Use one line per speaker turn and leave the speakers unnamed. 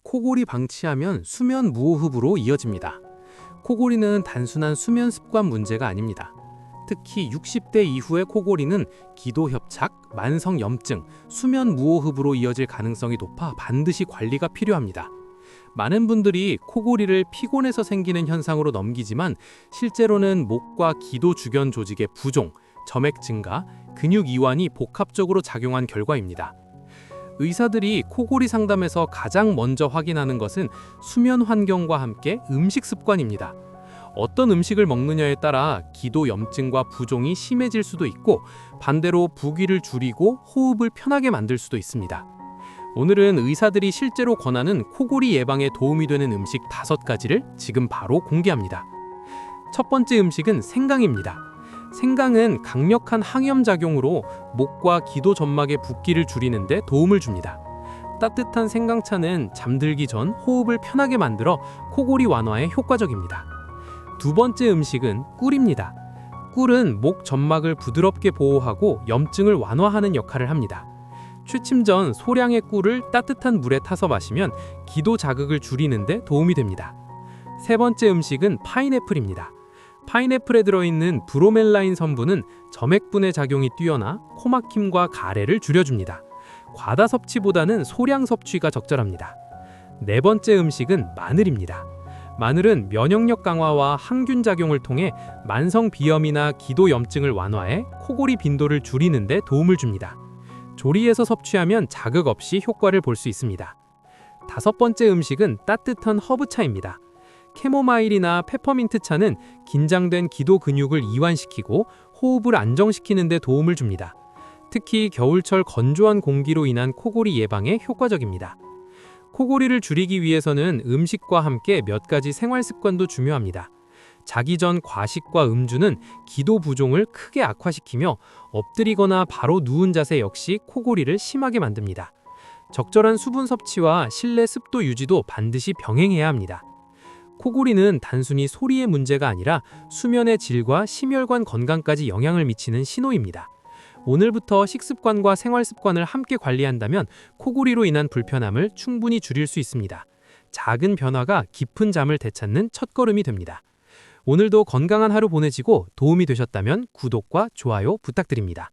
코골이 방치하면 수면 무호흡으로 이어집니다. 코골이는 단순한 수면 습관 문제가 아닙니다. 특히 60대 이후의 코골이는 기도 협착, 만성 염증, 수면 무호흡으로 이어질 가능성이 높아 반드시 관리가 필요합니다. 많은 분들이 코골이를 피곤해서 생기는 현상으로 넘기지만 실제로는 목과 기도 주변 조직의 부종, 점액 증가, 근육 이완이 복합적으로 작용한 결과입니다. 의사들이 코골이 상담에서 가장 먼저 확인하는 것은 수면 환경과 함께 음식 습관입니다. 어떤 음식을 먹느냐에 따라 기도 염증과 부종이 심해질 수도 있고 반대로 부기를 줄이고 호흡을 편하게 만들 수도 있습니다. 오늘은 의사들이 실제로 권하는 코골이 예방에 도움이 되는 음식 5가지를 지금 바로 공개합니다. 첫 번째 음식은 생강입니다. 생강은 강력한 항염작용으로 목과 기도 점막의 붓기를 줄이는 데 도움을 줍니다. 따뜻한 생강차는 잠들기 전 호흡을 편하게 만들어 코골이 완화에 효과적입니다. 두 번째 음식은 꿀입니다. 꿀은 목 점막을 부드럽게 보호하고 염증을 완화하는 역할을 합니다. 취침 전 소량의 꿀을 따뜻한 물에 타서 마시면 기도 자극을 줄이는 데 도움이 됩니다. 세 번째 음식은 파인애플입니다. 파인애플에 들어있는 브로멜라인 성분은 점액분해 작용이 뛰어나 코막힘과 가래를 줄여줍니다. 과다 섭취보다는 소량 섭취가 적절합니다. 네 번째 음식은 마늘입니다. 마늘은 면역력 강화와 항균 작용을 통해 만성 비염이나 기도 염증을 완화해 코골이 빈도를 줄이는 데 도움을 줍니다. 조리해서 섭취하면 자극 없이 효과를 볼 수 있습니다. 다섯 번째 음식은 따뜻한 허브차입니다. 캐모마일이나 페퍼민트 차는 긴장된 기도 근육을 이완시키고 호흡을 안정시키는 데 도움을 줍니다. 특히 겨울철 건조한 공기로 인한 코골이 예방에 효과적입니다. 코골이를 줄이기 위해서는 음식과 함께 몇 가지 생활 습관도 중요합니다. 자기 전 과식과 음주는 기도 부종을 크게 악화시키며 엎드리거나 바로 누운 자세 역시 코골이를 심하게 만듭니다. 적절한 수분 섭취와 실내 습도 유지도 반드시 병행해야 합니다. 코골이는 단순히 소리의 문제가 아니라 수면의 질과 심혈관 건강까지 영향을 미치는 신호입니다. 오늘부터 식습관과 생활 습관을 함께 관리한다면 코골이로 인한 불편함을 충분히 줄일 수 있습니다. 작은 변화가 깊은 잠을 되찾는 첫걸음이 됩니다. 오늘도 건강한 하루 보내시고 도움이 되셨다면 구독과 좋아요 부탁드립니다.